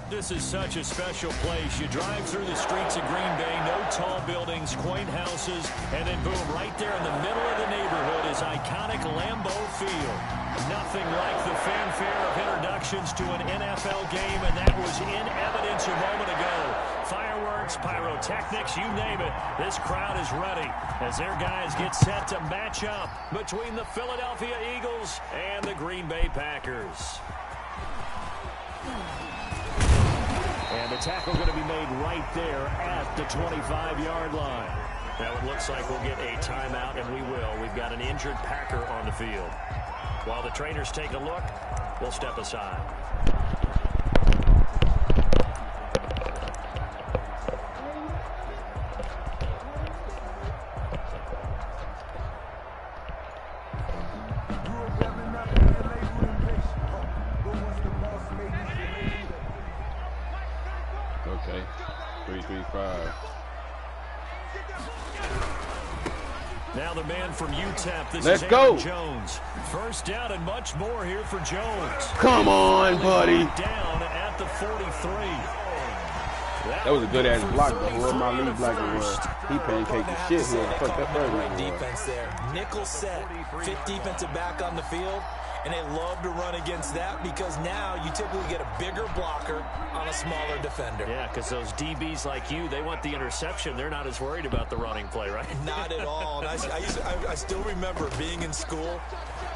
This is such a special place. You drive through the streets of Green Bay, no tall buildings, quaint houses, and then boom, right there in the middle of the neighborhood is iconic Lambeau Field. Nothing like the fanfare of introductions to an NFL game, and that was in evidence a moment ago. Fireworks, pyrotechnics, you name it. This crowd is ready as their guys get set to match up between the Philadelphia Eagles and the Green Bay Packers. And the tackle going to be made right there at the 25-yard line. Now it looks like we'll get a timeout, and we will. We've got an injured Packer on the field. While the trainers take a look, we'll step aside. Okay, 3-3-5. Now the man from UTEP, this Let's is go. Aaron Jones. First down and much more here for Jones. Come on, buddy. Down at the 43. That was a good-ass block, though. Whoever my lead blocker was, he pancaked the shit here. Fuck that first Great one. defense there. Nickel set, fit defensive back on the field, and they love to run against that because now you typically get a bigger blocker on a smaller defender. Yeah, because those DBs like you, they want the interception. They're not as worried about the running play, right? Not at all. And I still remember being in school,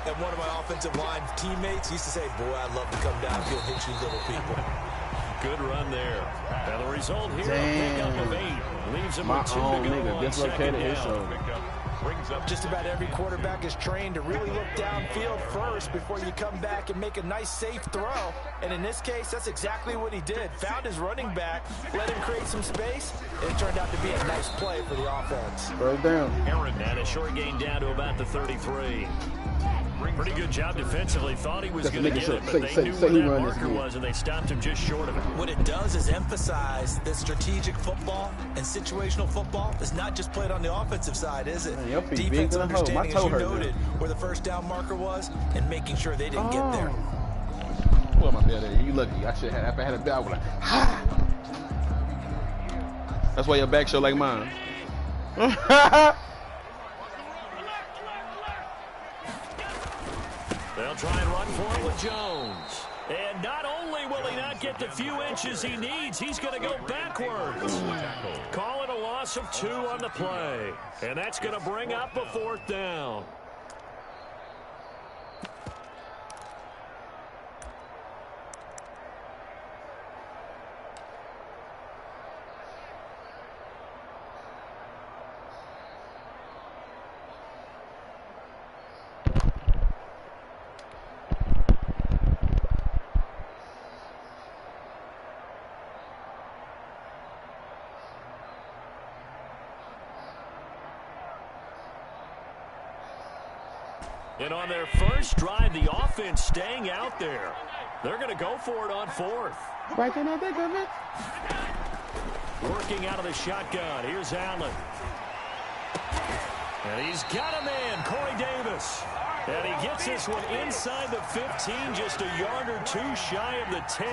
and one of my offensive line teammates used to say, boy, I'd love to come downfield and hit you little people. Good run there. And the result here, a pickup of 8. Leaves him with 2 to go on second down. Just about every quarterback is trained to really look downfield first before you come back and make a nice, safe throw. And in this case, that's exactly what he did. Found his running back, let him create some space, and it turned out to be a nice play for the offense. First down. And a short gain down to about the 33. Pretty good job defensively. Thought he was going to get it, but they knew where that marker was, and they stopped him just short of it. What it does is emphasize that strategic football and situational football is not just played on the offensive side, is it? Man, defense understanding, as you noted, where the first down marker was and making sure they didn't get there. Well, my bad there. You lucky. I should have. If I had a bell, I would like, ha! That's why your back show like mine. They'll try and run for it with Jones. And not only will he not get the few inches he needs, he's going to go backwards. Call it a loss of 2 on the play. And that's going to bring up a 4th down. And on their first drive, the offense staying out there. They're going to go for it on 4th. Right there, I think of it. Working out of the shotgun. Here's Allen. And he's got a man, Corey Davis. And he gets this one inside the 15, just a yard or 2 shy of the 10.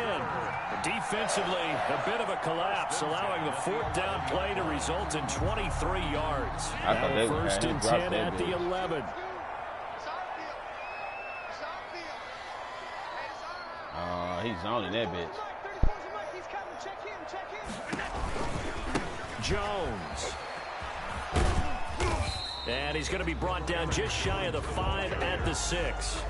Defensively, a bit of a collapse, allowing the 4th down play to result in 23 yards. Now 1st and 10 at the 11. He's zoning that bitch. Jones. And he's going to be brought down just shy of the 5 at the 6.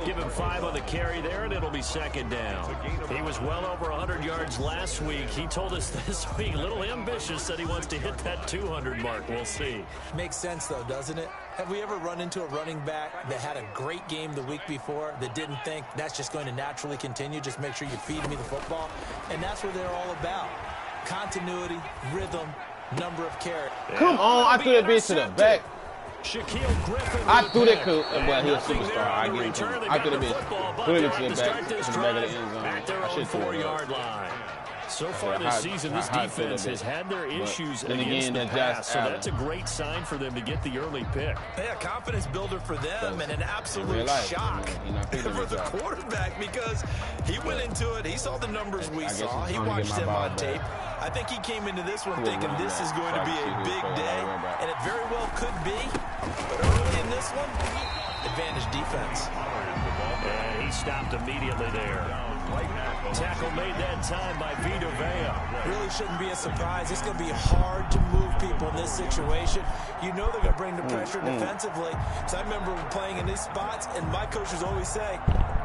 Give him 5 on the carry there, and it'll be 2nd down. He was well over 100 yards last week. He told us this week, a little ambitious, that he wants to hit that 200 mark. We'll see. Makes sense, though, doesn't it? Have we ever run into a running back that had a great game the week before that didn't think that's just going to naturally continue? Just make sure you feed me the football. And that's what they're all about. Continuity, rhythm, number of carries. Come on, I threw that bitch to the back. Shaquille Griffin. I threw that cool. Well, he's a superstar. I get it. I threw the bitch. Put it to the back of the end zone. Back there on the 4-yard line. So far this season, this defense has had their issues against the pass, so that's a great sign for them to get the early pick. Yeah, confidence builder for them and an absolute shock for the quarterback because he went into it. He saw the numbers we saw. He watched them on tape. I think he came into this one thinking this is going to be a big day, and it very well could be. But early in this one, advantage defense. And he stopped immediately there. Tackle made that time by Vita Vea. Really shouldn't be a surprise. It's going to be hard to move people in this situation. You know they're going to bring the pressure defensively. So I remember playing in these spots, and my coaches always say,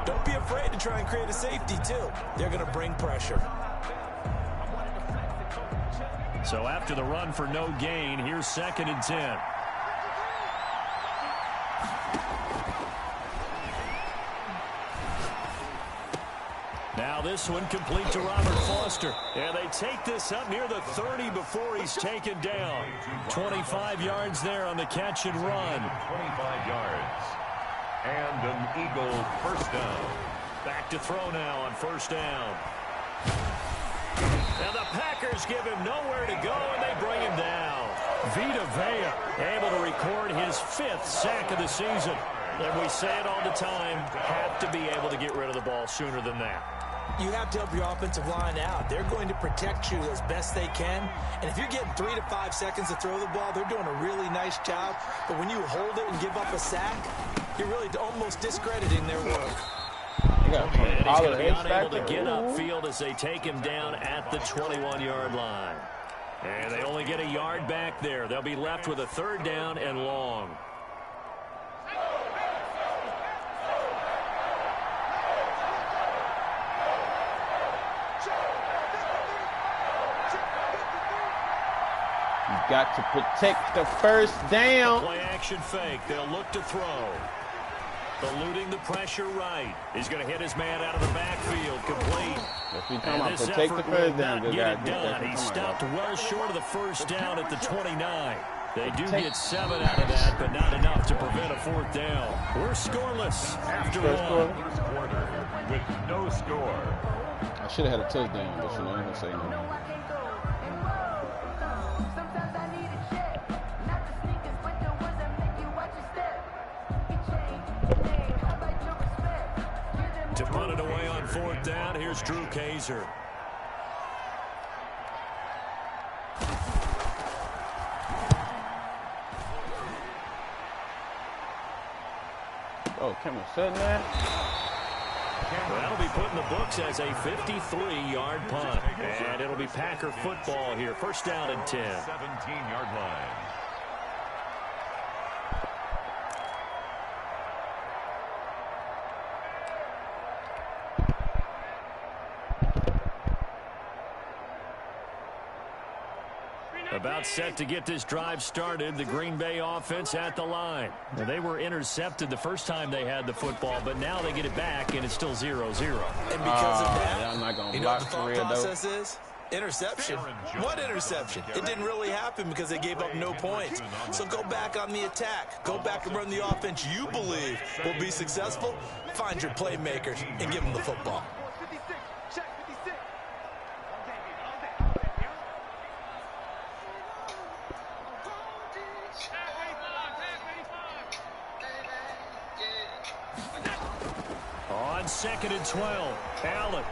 don't be afraid to try and create a safety, too. They're going to bring pressure. So after the run for no gain, here's 2nd and 10. Now this one complete to Robert Foster. And they take this up near the 30 before he's taken down. 25 yards there on the catch and run. 25 yards. And an Eagle first down. Back to throw now on first down. Now the Packers give him nowhere to go, and they bring him down. Vita Vea able to record his 5th sack of the season. And we say it all the time, have to be able to get rid of the ball sooner than that. You have to help your offensive line out. They're going to protect you as best they can. And if you're getting 3 to 5 seconds to throw the ball, they're doing a really nice job. But when you hold it and give up a sack, you're really almost discrediting their work. And he's going to be unable to get upfield as they take him down at the 21-yard line. And they only get a yard back there. They'll be left with a 3rd down and long. You've got to protect the first down. Play action fake. They'll look to throw. Eluding the pressure right. He's going to hit his man out of the backfield. Complete. And this protect the first down. Get it done. He stopped well short of the first down at the 29. They do get 7 out of that, but not enough to prevent a 4th down. We're scoreless after one. First quarter with no score. I should have had a touchdown, but you know, I'm going to say no. To punt it away on 4th down, here's Drew Kaiser. Oh, Cameron Sutton there. That'll be put in the books as a 53-yard punt. And it'll be Packer football here. First down and 10. 17-yard line. About set to get this drive started, the Green Bay offense at the line. Now, they were intercepted the first time they had the football, but now they get it back, and it's still 0-0. And because of that, I'm not gonna you know what the thought process is? Interception. What interception? It didn't really happen because they gave up no points. So go back on the attack. Go back and run the offense you believe will be successful. Find your playmakers and give them the football. On 2nd and 12, Allen.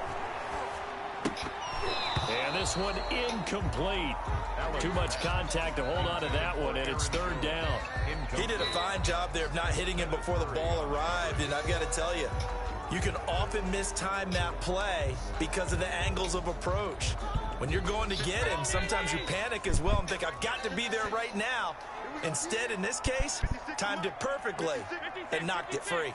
And this one incomplete. Too much contact to hold on to that one, and it's 3rd down. He did a fine job there of not hitting him before the ball arrived, and I've got to tell you, you can often mistime that play because of the angles of approach. When you're going to get him, sometimes you panic as well and think, I've got to be there right now. Instead, in this case, timed it perfectly and knocked it free.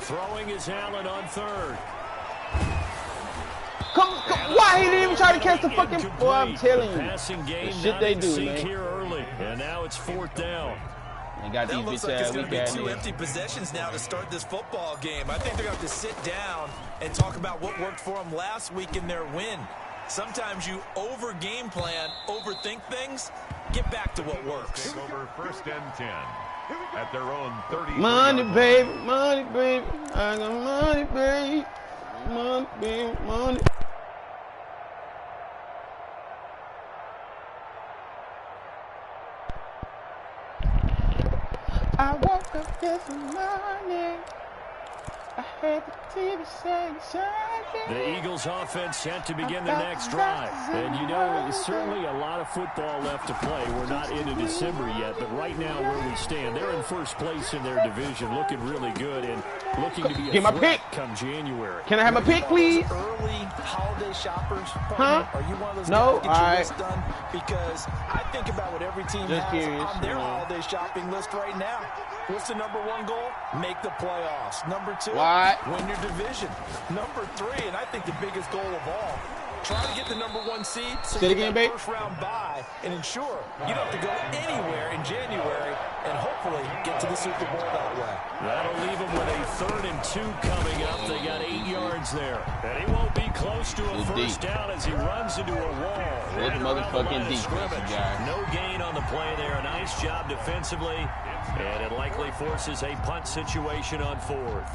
Throwing is Allen on 3rd. Come, why he didn't even try to catch the fucking boy? I'm telling you, Passing game, the shit they do, man. Here early, and now it's 4th down. They got That these looks bitch like it's ass going to be weak 2 ass empty possessions now to start this football game. I think they're going to have to sit down and talk about what worked for them last week in their win. Sometimes you over-game plan, overthink things. Get back to what works. Take over 1st and 10 at their own 30. Money, baby, money, baby. I got money, baby. money. I woke up this morning. I heard the TV saying something. The Eagles offense set to begin the next drive. And you know, there's certainly a lot of football left to play. We're not into December yet, but right now where we stand, they're in first place in their division, looking really good and looking to be a threat come January. Can I have my pick, please? Early holiday shoppers. Huh? Are you one of those no, guys that get your list done? Because I think about what every team just has curious, on their holiday shopping list right now. What's the #1 goal? Make the playoffs. #2, win your division. #3, and I think the biggest goal of all, try to get the #1 seed so you get that first-round bye and ensure you don't have to go anywhere in January and hopefully get to the Super Bowl that way. That'll leave them with a 3rd and 2 coming up. They got 8 yards there. And he won't be close to a first down as he runs into a wall. Good motherfucking defense, guys. No gain on the play there. A nice job defensively. And it likely forces a punt situation on 4th.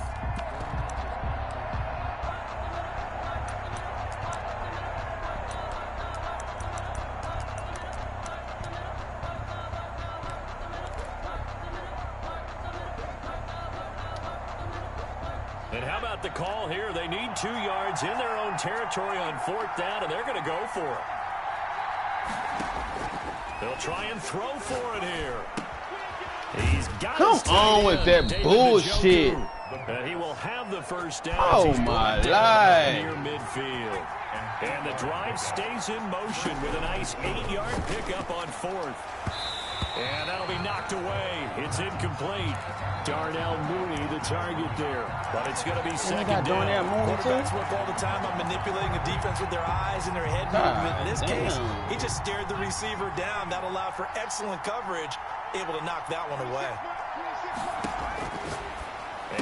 And how about the call here? They need 2 yards in their own territory on 4th down, and they're going to go for it. They'll try and throw for it here. He's got Come on with that bullshit. And he will have the first down. Oh, my life. Near midfield. And the drive stays in motion with a nice 8-yard pickup on 4th. And that'll be knocked away. It's incomplete. Darnell Mooney, the target there. But it's going to be second down. Quarterbacks work all the time on manipulating the defense with their eyes and their head movement. In this case, he just stared the receiver down. That allowed for excellent coverage. Able to knock that one away.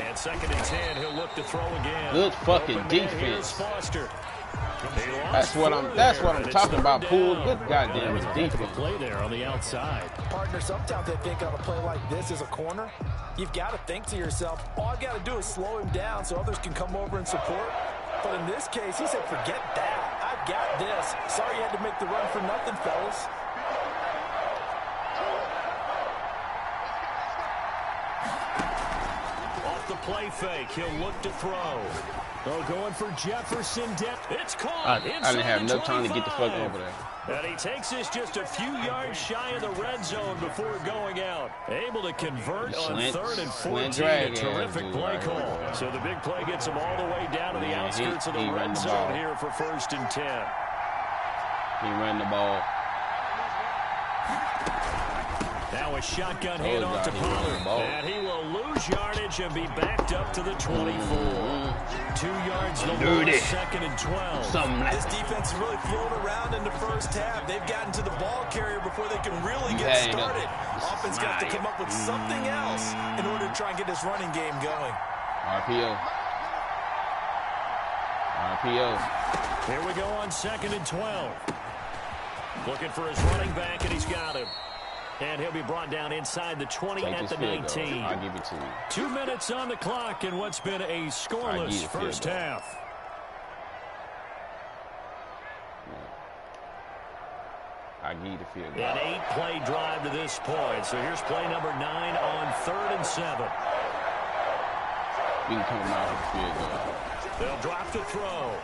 And 2nd and 10. He'll look to throw again. Good fucking defense. That's what I'm talking about, Poole. Good goddamn defense. Play there on the outside. Partner, sometimes I think on a play like this as a corner, you've got to think to yourself, all I've got to do is slow him down so others can come over and support. But in this case, he said, forget that. I've got this. Sorry you had to make the run for nothing, fellas. The play fake. He'll look to throw. Oh, going for Jefferson. It's caught. I didn't have enough time to get the fuck over there. And he takes this just a few yards shy of the red zone before going out. Able to convert on 3rd and 14. A terrific play call. So the big play gets him all the way down to the outskirts of the red zone here for 1st and 10. He ran the ball. Now a shotgun hand off to Pollard. And he will lose yardage and be backed up to the 24. 2 yards the loss, 2nd and 12. This defense is really flown around in the first half. They've gotten to the ball carrier before they can really get started. Offense got to come up with something else in order to try and get this running game going. RPO. Here we go on 2nd and 12. Looking for his running back, and he's got him. And he'll be brought down inside the 20 at the 19. I'll give it to you. 2 minutes on the clock in what's been a scoreless first half. I give you the field goal. An 8-play drive to this point. So here's play number 9 on 3rd and 7. We can come out with the field goal. They'll drop the throw.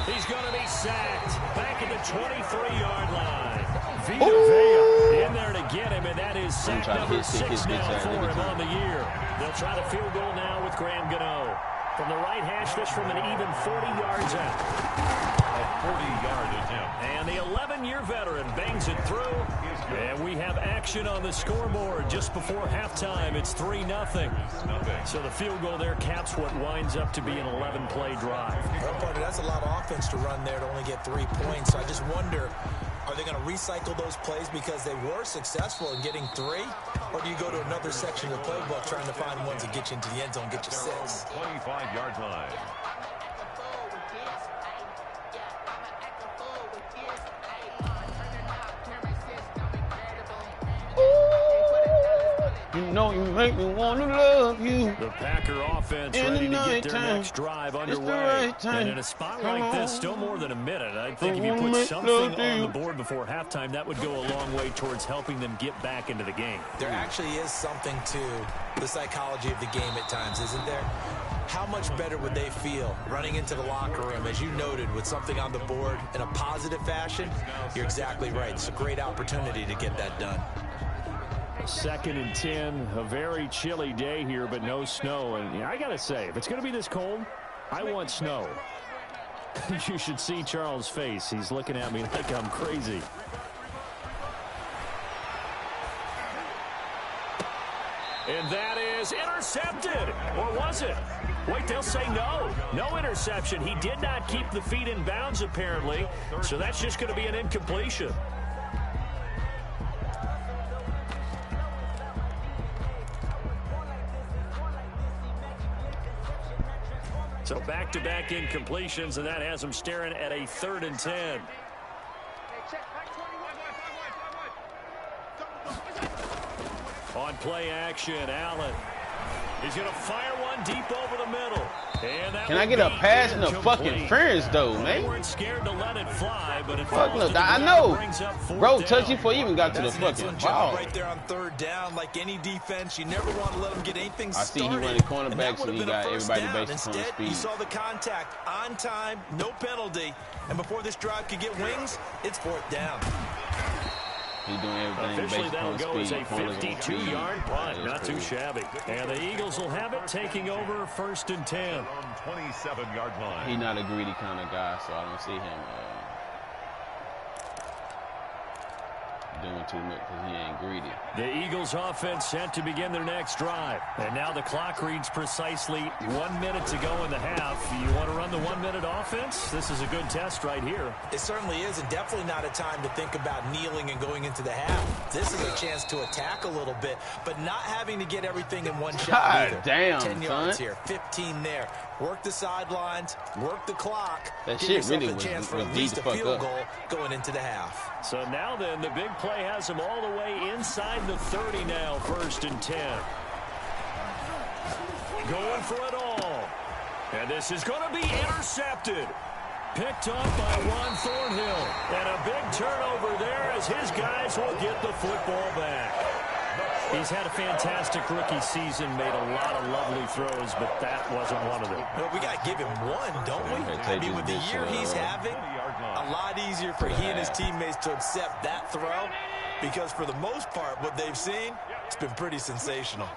He's going to be sacked back at the 23-yard line. Vita Vea in there to get him, and that is sack number 6 now for him on the year. They'll try to field goal now with Graham Gano. From the right hash, this from an even 40 yards out. A 40-yard attempt. And the 11-year veteran bangs it through. And we have action on the scoreboard just before halftime. It's 3-0. So the field goal there caps what winds up to be an 11-play drive. Well, partner, that's a lot of offense to run there to only get 3 points. So I just wonder, are they going to recycle those plays because they were successful in getting 3? Or do you go to another section of the playbook trying to find ones that get you into the end zone, get you 6? 25-yard line. You know you make me want to love you. The Packer offense ready to get their next drive underway. And in a spot like this, still more than a minute. I think if you put something on the board before halftime, that would go a long way towards helping them get back into the game. There actually is something to the psychology of the game at times, isn't there? How much better would they feel running into the locker room, as you noted, with something on the board in a positive fashion? You're exactly right. It's a great opportunity to get that done. 2nd and 10, a very chilly day here, but no snow. And I got to say, if it's going to be this cold, I want snow. You should see Charles' face. He's looking at me like I'm crazy. And that is intercepted. Or was it? Wait, they'll say no. No interception. He did not keep the feet in bounds, apparently. So that's just going to be an incompletion. So back-to-back incompletions, and that has them staring at a 3rd and 10. On play action, Allen. He's going to fire one deep over the middle. And that Can I get a pass in the fucking ferns, though, man? They weren't scared to let it fly, but it Fuck no, I know. Bro, touchy before you even got to the fucking ball. Right there on 3rd down, like any defense, you never want to let them get anything started. I see he running cornerback, so he got everybody based on speed. You saw the contact on time, no penalty, and before this drive could get wings, it's 4th down. He's doing everything officially, that'll go as a speed. 52-yard punt. Not too shabby. And the Eagles will have it, taking over 1st and 10. 27-yard line. He's not a greedy kind of guy, so I don't see him doing too much because he ain't greedy. The Eagles offense set to begin their next drive. And now the clock reads precisely 1 minute to go in the half. You want to run the 1 minute offense? This is a good test right here. It certainly is, and definitely not a time to think about kneeling and going into the half. This is a chance to attack a little bit, but not having to get everything in one shot either. Damn, 10 yards here, 15 there. Work the sidelines, work the clock. That give shit really a chance for at least a field goal going into the half. So now then, the big play has them all the way inside the 30 now, 1st and 10. Going for it all. And this is going to be intercepted. Picked up by Juan Thornhill. And a big turnover there as his guys will get the football back. He's had a fantastic rookie season, made a lot of lovely throws, but that wasn't one of them. Well, we got to give him one, don't we? I mean, with the year he's having, a lot easier for he and his teammates to accept that throw, because for the most part, what they've seen, it's been pretty sensational.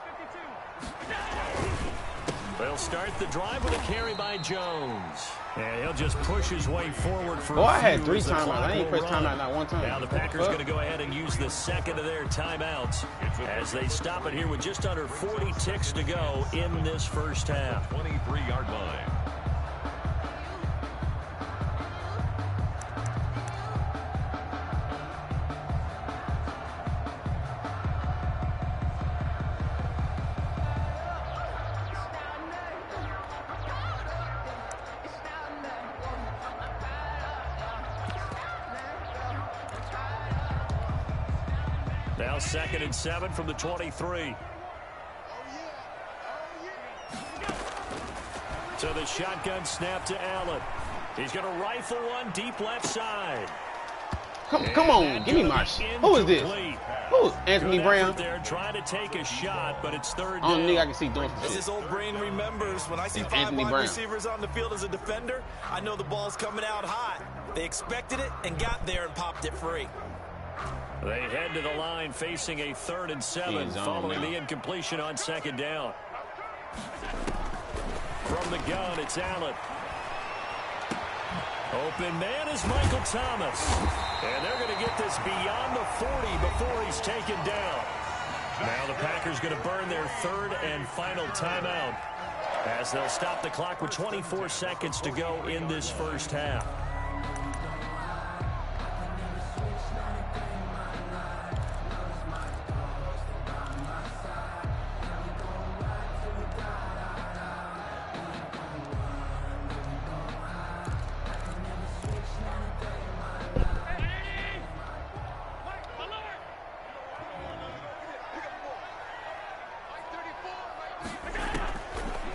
They'll start the drive with a carry by Jones. And he'll just push his way forward for I had 3 timeouts. I ain't pressed timeout not one time. Now the Packers going to go ahead and use the 2nd of their timeouts as they stop it here with just under 40 ticks to go in this first half. 23-yard line. Now 2nd and 7 from the 23. So the shotgun snap to Allen. He's going to rifle one deep left side. Come on, give me my shit. Who is this? Who is Anthony Brown? They're trying to take a shot, but it's 3rd down. I don't think I can see doing some As shit. his old brain remembers, when I see 5 wide receivers on the field as a defender, I know the ball's coming out hot. They expected it and got there and popped it free. They head to the line facing a 3rd and 7 following the incompletion on 2nd down. From the gun, it's Allen. Open man is Michael Thomas. And they're going to get this beyond the 40 before he's taken down. Now the Packers going to burn their 3rd and final timeout as they'll stop the clock with 24 seconds to go in this first half.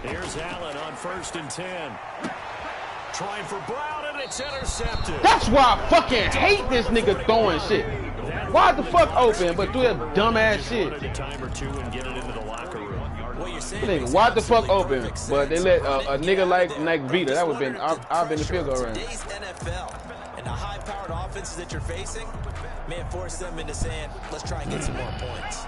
Here's Allen on 1st and 10. Trying for Brown, and it's intercepted. That's why I fucking hate this nigga throwing shit. Why the fuck open, but do that dumbass shit? A time or two and get it into the locker room. What you're saying Nigga, makes why the fuck absolutely open? perfect But they sense. let a nigga like Vita, that would been I've been the field goal range. Today's NFL and the high-powered offenses that you're facing may have forced them into saying, let's try and get some more points.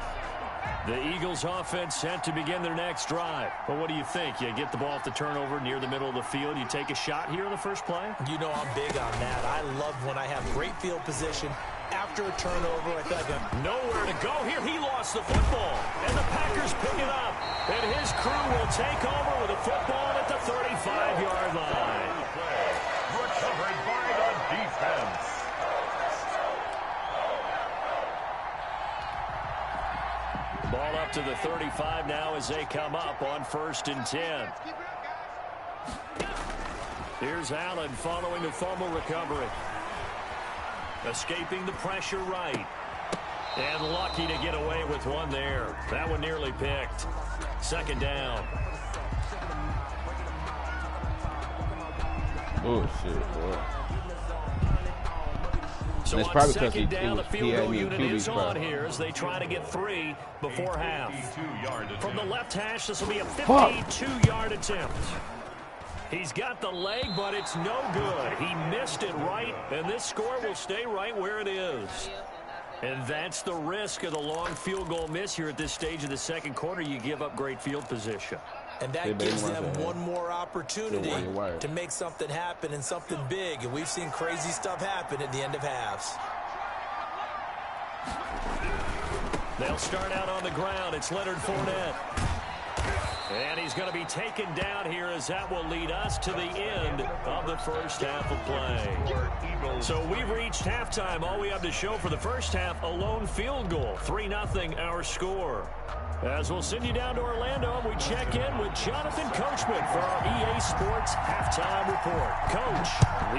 The Eagles offense set to begin their next drive. But what do you think? You get the ball off the turnover near the middle of the field. You take a shot here in the first play? You know I'm big on that. I love when I have great field position after a turnover. I feel like I'm nowhere to go here. He lost the football. And the Packers pick it up. And his crew will take over with a football at the 35-yard line. Recovered by the defense. Ball up to the 35 now as they come up on 1st and 10. Here's Allen following the fumble recovery. Escaping the pressure right. And lucky to get away with one there. That one nearly picked. 2nd down. Oh shit, boy. So it's on probably because 2nd down, the he field had goal me in unit QB is spot. on here as they try to get 3 before half. From the left hash, this will be a 52-yard attempt. He's got the leg, but it's no good. He missed it right, and this score will stay right where it is. And that's the risk of the long field goal miss here at this stage of the second quarter. You give up great field position. And that gives them one more opportunity to make something happen and something big. And we've seen crazy stuff happen at the end of halves. They'll start out on the ground. It's Leonard Fournette. And he's going to be taken down here as that will lead us to the end of the first half of play. So we've reached halftime. All we have to show for the first half, a lone field goal. 3-0 our score. As we'll send you down to Orlando, and we check in with Jonathan Coachman for our EA Sports Halftime Report. Coach,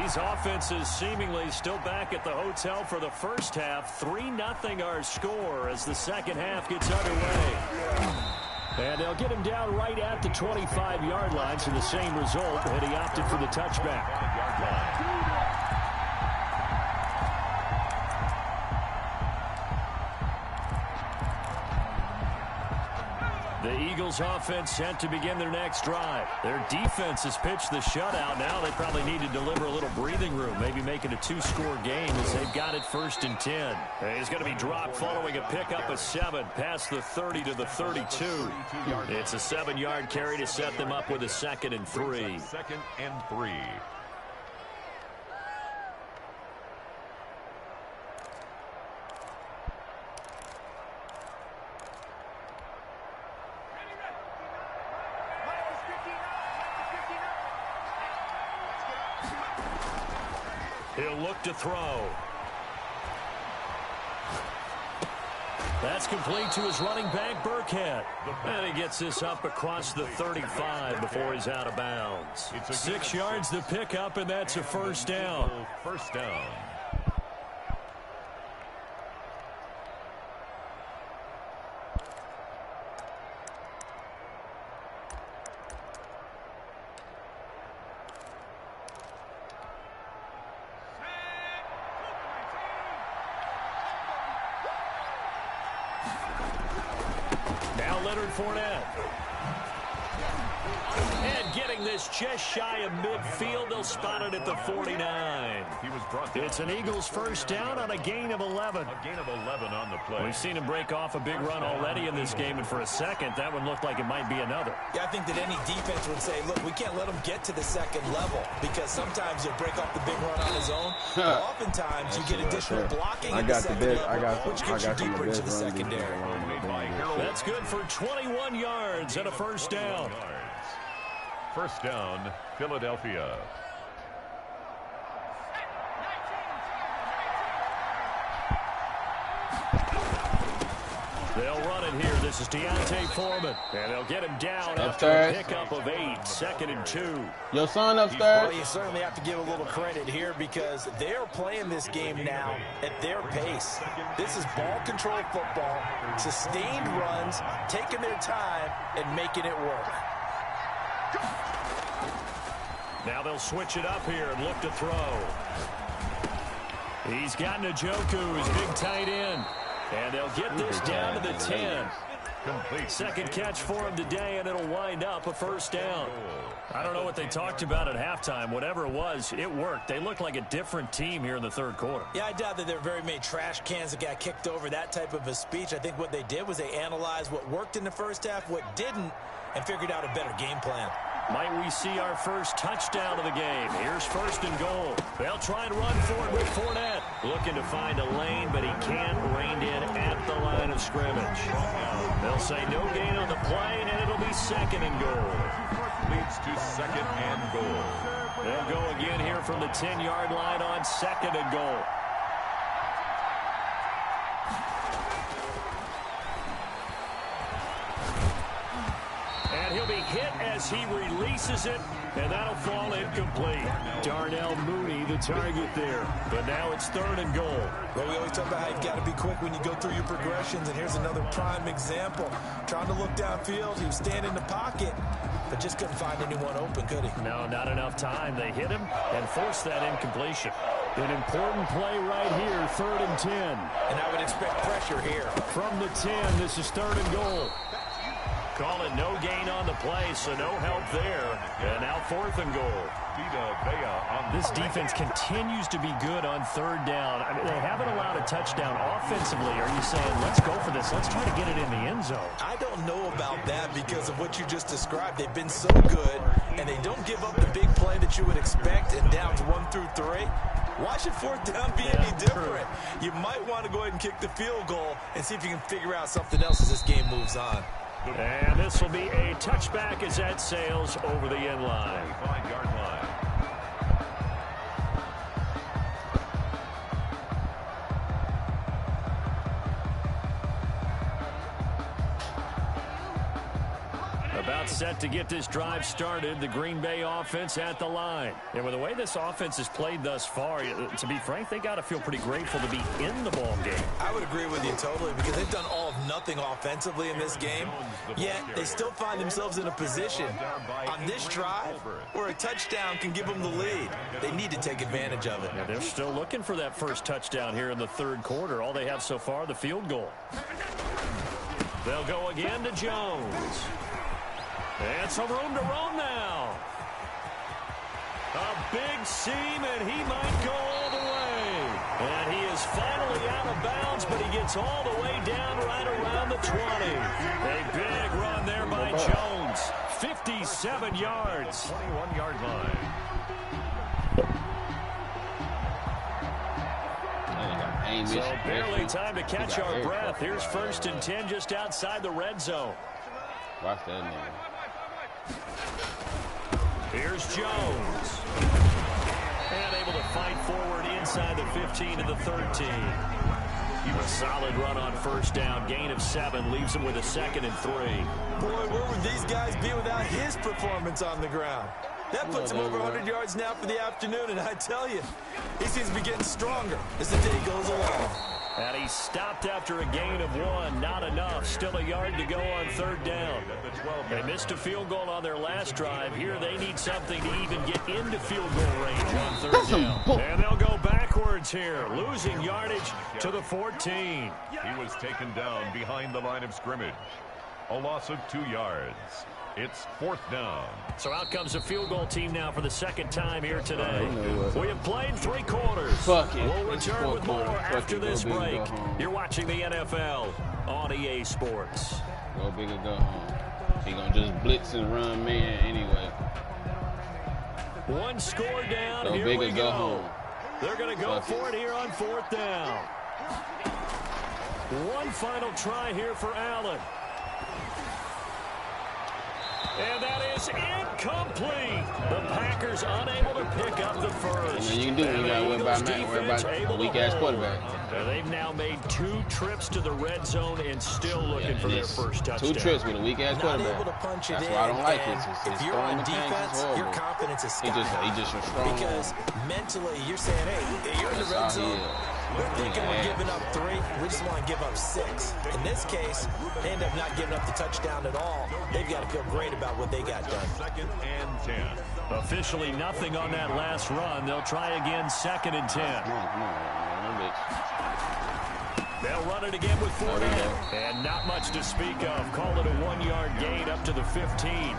these offenses seemingly still back at the hotel for the first half. 3-0 our score as the second half gets underway. And they'll get him down right at the 25-yard line, so the same result, and he opted for the touchback. The Eagles offense set to begin their next drive. Their defense has pitched the shutout. Now they probably need to deliver a little breathing room, maybe make it a 2-score game as they've got it 1st and 10. He's going to be dropped following a pickup of 7 past the 30 to the 32. It's a 7-yard carry to set them up with a 2nd and 3. 2nd and 3. He'll look to throw. That's complete to his running back, Burkhead. And he gets this up across the 35 before he's out of bounds. 6 yards to pick up, and that's a first down. First down. Leonard Fournette. And getting this just shy of midfield, they'll spot it at the 49. It's an Eagles first down on a gain of 11. A gain of 11 on the play. We've seen him break off a big run already in this game, and for a second, that one looked like it might be another. Yeah, I think that any defense would say, look, we can't let him get to the second level because sometimes he'll break off the big run on his own. But oftentimes, you get additional blocking in the second level, which gets you deeper into the secondary. That's good for 21 yards and a first down. First down, Philadelphia. They'll run it here. This is Deontay Foreman. And they'll get him down after a pickup of 8. 2nd and 2. Your son upstairs? Well, you certainly have to give a little credit here because they're playing this game now at their pace. This is ball control football, sustained runs, taking their time, and making it work. Now they'll switch it up here and look to throw. He's got Njoku, his big tight end. And they'll get this down to the 10. Second catch for him today, and it'll wind up a first down. I don't know what they talked about at halftime. Whatever it was, it worked. They looked like a different team here in the third quarter. Yeah, I doubt that there were very many trash cans that got kicked over, that type of a speech. I think what they did was they analyzed what worked in the first half, what didn't, and figured out a better game plan. Might we see our first touchdown of the game? Here's first and goal. They'll try and run for it with Fournette. Looking to find a lane, but he can't rein in at the line of scrimmage. They'll say no gain on the play, and it'll be second and goal. Leads to second and goal. They'll go again here from the 10-yard line on second and goal. And he'll be hit as he releases it, and that'll fall incomplete. Darnell Mooney, the target there. But now it's third and goal. Well, we always talk about how you've got to be quick when you go through your progressions, and here's another prime example. Trying to look downfield, he was standing in the pocket, but just couldn't find anyone open, could he? No, not enough time. They hit him and forced that incompletion. An important play right here, third and 10. And I would expect pressure here. From the 10, this is third and goal. Call it no gain on the play, so no help there. And now fourth and goal. This defense continues to be good on third down. I mean, they haven't allowed a touchdown offensively. Are you saying, let's go for this, let's try to get it in the end zone? I don't know about that because of what you just described. They've been so good, and they don't give up the big play that you would expect in downs 1 through 3. Why should fourth down be any different? You might want to go ahead and kick the field goal and see if you can figure out something else as this game moves on. And this will be a touchback as that sails over the end line. 5-yard line. About set to get this drive started, the Green Bay offense at the line. And with the way this offense has played thus far, to be frank, they got to feel pretty grateful to be in the ball game. I would agree with you totally because they've done all of nothing offensively in this game, yet they still find themselves in a position on this drive where a touchdown can give them the lead. They need to take advantage of it. Yeah, they're still looking for that first touchdown here in the third quarter. All they have so far, the field goal. They'll go again to Jones. And some room to roam now. A big seam, and he might go all the way. And he is finally out of bounds, but he gets all the way down right around the 20. A big run there by Jones. 57 yards. 21-yard line. So barely time to catch our breath. Here's first and 10 just outside the red zone. Watch that nigga. Here's Jones. And able to fight forward inside the 15 to the 13. A solid run on first down. Gain of 7 leaves him with a second and 3. Boy, where would these guys be without his performance on the ground? That puts him over 100 yards now for the afternoon, and I tell you, he seems to be getting stronger as the day goes along. And he stopped after a gain of 1. Not enough. Still a yard to go on third down. They missed a field goal on their last drive. Here they need something to even get into field goal range on third down. And they'll go backwards here, losing yardage to the 14. He was taken down behind the line of scrimmage. A loss of 2 yards. It's fourth down. So out comes a field goal team now for the second time here today. We have played 3 quarters. Fuck it. We'll return with more after this break. You're watching the NFL on EA Sports. Go big or go home. He gonna just blitz and run man anyway. 1 score down, and Go here big we or go. go home. They're going to go for it here on fourth down. One final try here for Allen. And that is incomplete. The Packers unable to pick up the first. And you can do it. You got to worry about a weak-ass quarterback. They've now made 2 trips to the red zone and still looking for their first touchdown. 2 trips with a weak-ass quarterback. Able to punch it That's in, why I don't like and it. If you're on defense, your confidence is sky high. He just a strong because mentally you're saying, hey, you're in the red zone. We're thinking we're giving up 3. We just want to give up 6. In this case, they end up not giving up the touchdown at all. They've got to feel great about what they got done. 2nd and 10. Officially nothing on that last run. They'll try again 2nd and 10. Come on. They'll run it again with 4 down. And not much to speak of. Call it a 1-yard gain up to the 15.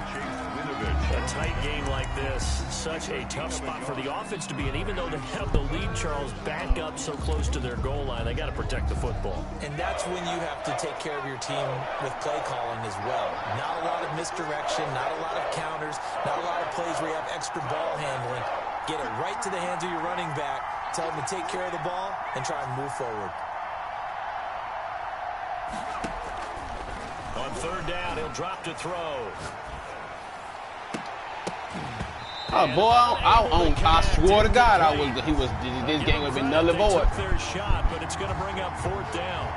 A tight game like this, such a tough spot for the offense to be in. Even though they have the lead, Charles, back up so close to their goal line, they got to protect the football. And that's when you have to take care of your team with play calling as well. Not a lot of misdirection, not a lot of counters, not a lot of plays where you have extra ball handling. Get it right to the hands of your running back, tell them to take care of the ball, and try and move forward. On 3rd down, he'll drop to throw. Oh boy, I swore to God this game would have been null and void. Took their shot, but it's going to bring up 4th down.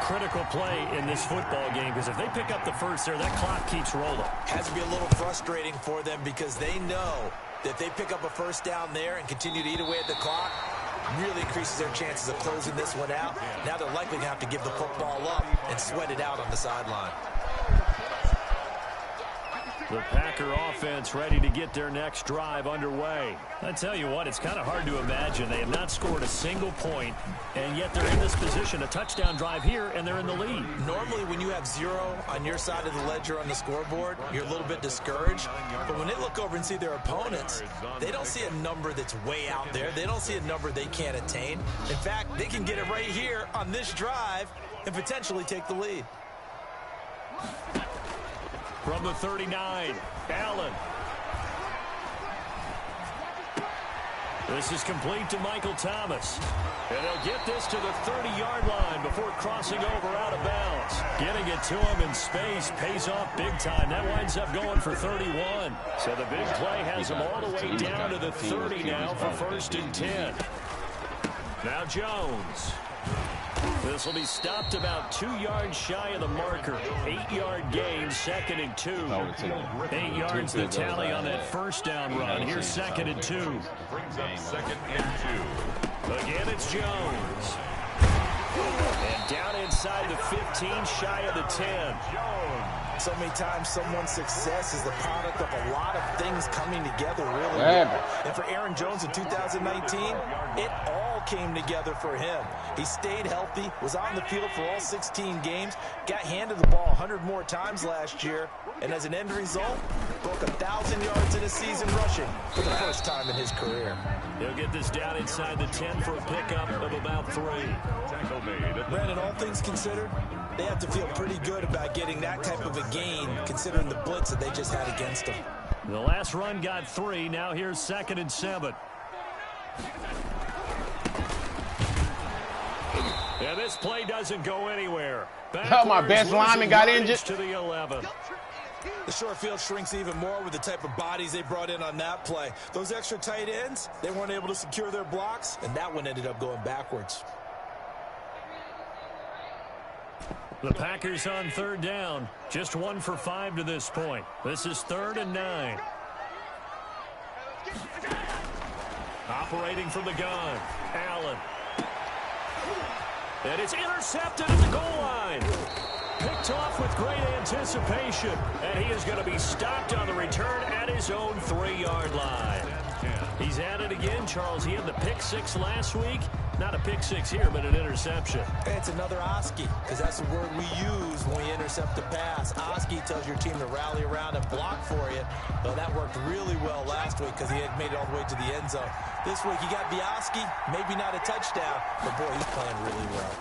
Critical play in this football game, because if they pick up the first there, that clock keeps rolling. Has to be a little frustrating for them because they know that if they pick up a first down there and continue to eat away at the clock, really increases their chances of closing this one out. Now they're likely to have to give the football up and sweat it out on the sideline. The Packer offense ready to get their next drive underway. I tell you what, it's kind of hard to imagine. They have not scored a single point, and yet they're in this position, a touchdown drive here, and they're in the lead. Normally, when you have 0 on your side of the ledger on the scoreboard, you're a little bit discouraged. But when they look over and see their opponents, they don't see a number that's way out there. They don't see a number they can't attain. In fact, they can get it right here on this drive and potentially take the lead. From the 39, Allen. This is complete to Michael Thomas. And they'll get this to the 30-yard line before crossing over out of bounds. Getting it to him in space pays off big time. That winds up going for 31. So the big play has him all the way down to the 30 now for 1st and 10. Now Jones. This will be stopped about 2 yards shy of the marker. 8-yard gain, 2nd and 2. 8 yards the tally on that first down run. Here's 2nd and 2. Brings up 2nd and 2. Again, it's Jones. And down inside the 15, shy of the 10. So many times someone's success is the product of a lot of things coming together really well. And for Aaron Jones in 2019, it all came together for him. He stayed healthy, was on the field for all 16 games, got handed the ball 100 more times last year, and as an end result, broke 1,000 yards in a season rushing for the first time in his career. He'll get this down inside the 10 for a pickup of about 3. Brandon, all things considered, they have to feel pretty good about getting that type of a gain, considering the blitz that they just had against them. The last run got 3. Now here's 2nd and 7. And this play doesn't go anywhere. Hell, my best lineman got injured. To the 11. The short field shrinks even more with the type of bodies they brought in on that play. Those extra tight ends, they weren't able to secure their blocks, and that one ended up going backwards. The Packers on 3rd down. Just 1 for 5 to this point. This is 3rd and 9. Operating from the gun, Allen. And it's intercepted at the goal line. Picked off with great anticipation. And he is going to be stopped on the return at his own 3-yard line. He's at it again, Charles. He had the pick 6 last week. Not a pick 6 here, but an interception. It's another Oski, because that's the word we use when we intercept a pass. Oski tells your team to rally around and block for you. Well, that worked really well last week because he had made it all the way to the end zone. This week he got the Oski, maybe not a touchdown, but boy, he's playing really well.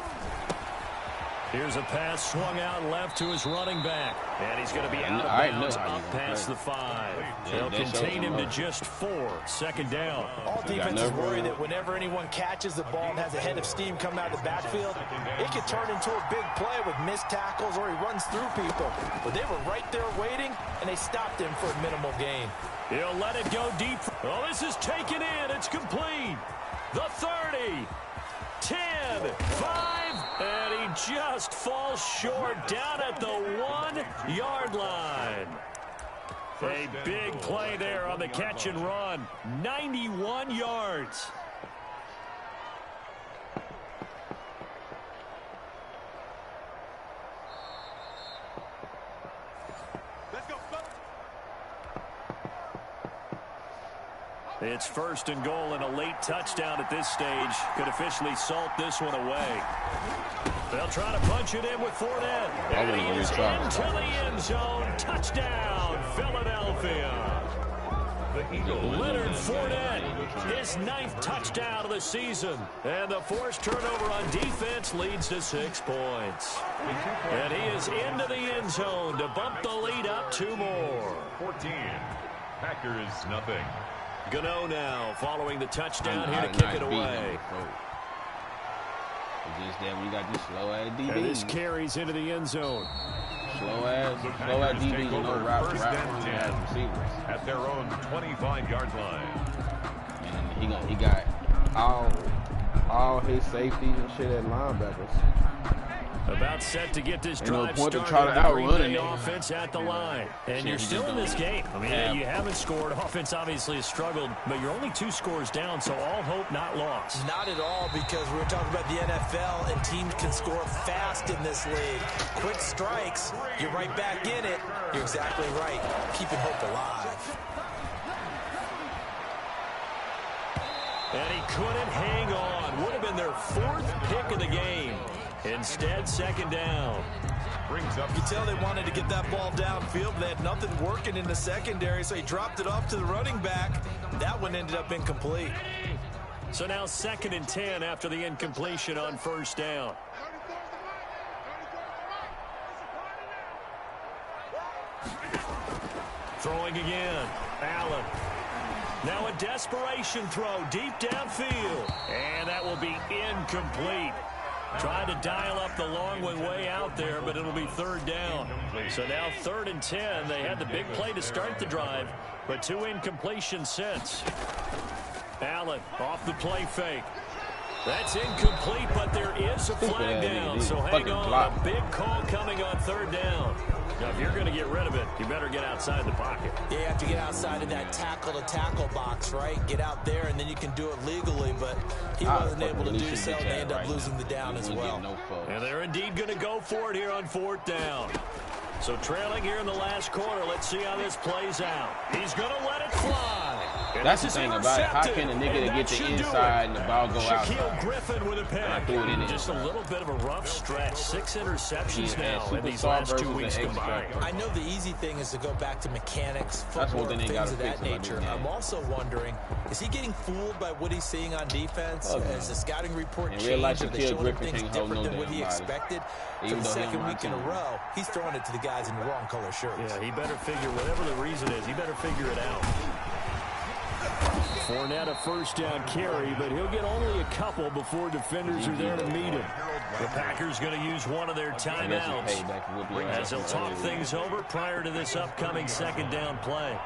Here's a pass swung out left to his running back. And he's going to be out of bounds up past the 5. They'll contain him to just 4. 2nd down. All defenses worry that whenever anyone catches the ball and has a head of steam coming out of the backfield, it could turn into a big play with missed tackles or he runs through people. But they were right there waiting, and they stopped him for a minimal gain. He'll let it go deep. Oh, this is taken in. It's complete. The 30. 10, 5, and he just falls short down at the 1-yard line. A big play there on the catch and run. 91 yards. It's 1st and goal, and a late touchdown at this stage could officially salt this one away. They'll try to punch it in with Fournette. And he is into the end zone. Touchdown, Philadelphia. Leonard Fournette, his 9th touchdown of the season. And the forced turnover on defense leads to 6 points. And he is into the end zone to bump the lead up 2 more. 14. Packers nothing. Gano now following the touchdown here to kick it away. It's just that when you got these slow-ass DBs. And this carries into the end zone. Slow-ass DBs, you know, route receivers. At their own 25-yard line. And he got all his safeties and shit at linebackers. About set to get this drive started. To try to outrun the offense at the line. And you're still in this game. I mean, you haven't scored. Offense obviously has struggled, but you're only 2 scores down, so all hope not lost. Not at all, because we're talking about the NFL, and teams can score fast in this league. Quick strikes, you're right back in it. You're exactly right. Keeping hope alive. And he couldn't hang on. Would have been their 4th pick of the game. Instead, 2nd down. Brings up. You can tell they wanted to get that ball downfield. They had nothing working in the secondary, so he dropped it off to the running back. That one ended up incomplete. So now 2nd and 10 after the incompletion on 1st down. Throwing again. Allen. Now a desperation throw deep downfield. And that will be incomplete. Trying to dial up the long one way out there, but it'll be 3rd down. So now 3rd and 10. They had the big play to start the drive, but 2 incompletions since. Allen off the play fake. That's incomplete, but there is a flag down. So hang on, a big call coming on 3rd down. Now, if you're going to get rid of it, you better get outside the pocket. Yeah, you have to get outside of that tackle-to-tackle box, right? Get out there, and then you can do it legally, but he wasn't able to do so, and they end up losing the down as well. And they're indeed going to go for it here on 4th down. So trailing here in the last quarter, let's see how this plays out. He's going to let it fly. And that's the thing about it. How can a nigga get the inside and the ball go out? Shaquille Griffin with a pick. Just a little bit of a rough stretch. 6 interceptions now in these last 2 weeks combined. I know the easy thing is to go back to mechanics, footwork, things of that nature. I'm also wondering, is he getting fooled by what he's seeing on defense? Has the scouting report changed? Are they showing him things different than what he expected? For the 2nd week in a row, he's throwing it to the guys in the wrong color shirts. Yeah, he better figure, whatever the reason is, he better figure it out. Fournette a 1st down carry, but he'll get only a couple before defenders are there to meet him. The Packers going to use one of their timeouts as they'll talk things over prior to this upcoming 2nd down play.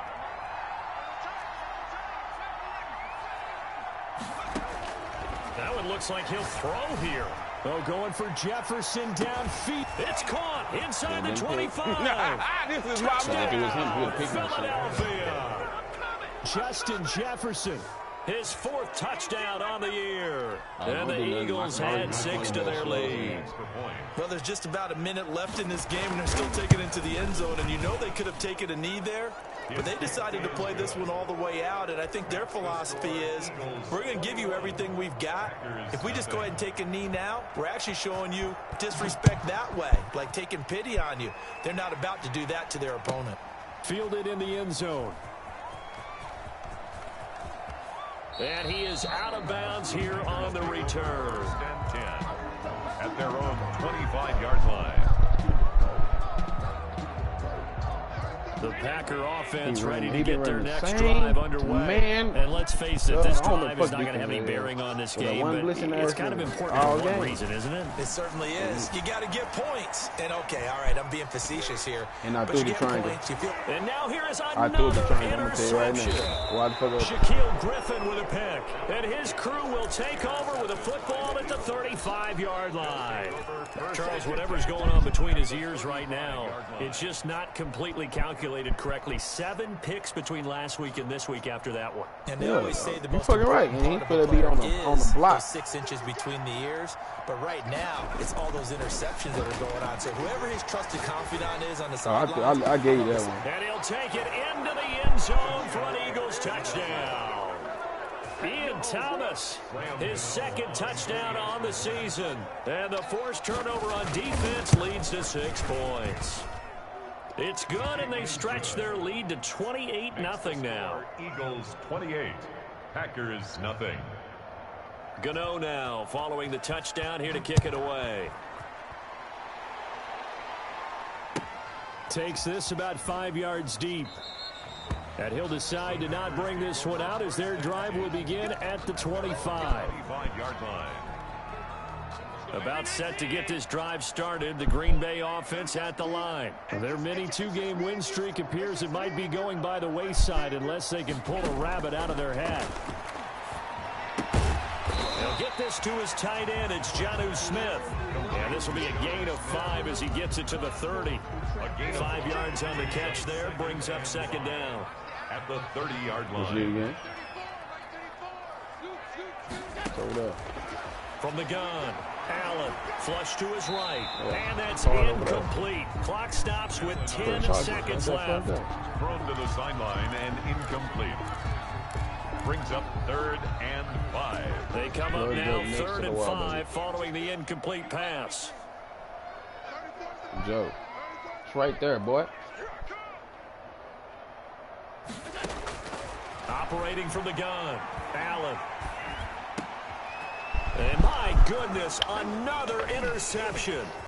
That one looks like he'll throw here. Oh, going for Jefferson downfield. It's caught inside the 25. This is my man. Philadelphia. Justin Jefferson, his 4th touchdown on the year. And the Eagles had 6 to their lead. Well, there's just about a minute left in this game, and they're still taking it into the end zone. And you know they could have taken a knee there, but they decided to play this one all the way out. And I think their philosophy is, we're going to give you everything we've got. If we just go ahead and take a knee now, we're actually showing you disrespect that way, like taking pity on you. They're not about to do that to their opponent. Fielded in the end zone. And he is out of bounds here on the return. 10 at their own 25-yard line. The Packer offense ready to get their next drive underway. And let's face it, this drive is not going to have any bearing on this game, but it's kind of important for one reason, isn't it? It certainly is. You got to get points. And, okay, all right, I'm being facetious here. And I threw the triangle. And now here is another interception. Shaquille Griffin with a pick. And his crew will take over with a football at the 35-yard line. Charles, whatever's going on between his ears right now, it's just not completely calculated correctly. 7 picks between last week and this week after that one. And they always say the most fucking right. He could have been on the block. 6 inches between the ears. But right now, it's all those interceptions that are going on. So whoever his trusted confidant is on the sideline, I gave you that one. And he'll take it into the end zone for an Eagles touchdown. Ian Thomas, his second touchdown on the season. And the forced turnover on defense leads to 6 points. It's good, and they stretch their lead to 28-0 now. Eagles 28, Packers nothing. Gano now following the touchdown here to kick it away. Takes this about 5 yards deep. And he'll decide to not bring this one out as their drive will begin at the 25. 25-yard line. About set to get this drive started. The Green Bay offense at the line. Their mini 2-game win streak appears it might be going by the wayside unless they can pull a rabbit out of their hat. They'll get this to his tight end. It's Jonnu Smith. And this will be a gain of 5 as he gets it to the 30. 5 yards on the catch there. Brings up second down. At the 30-yard line. From the gun, Allen, flush to his right, and that's incomplete. Clock stops with 10 seconds left. Thrown to the sideline and incomplete. Brings up 3rd and 5. They come up now 3rd and 5 following the incomplete pass. Joe, it's right there, boy. Operating from the gun, Allen. And my goodness, another interception.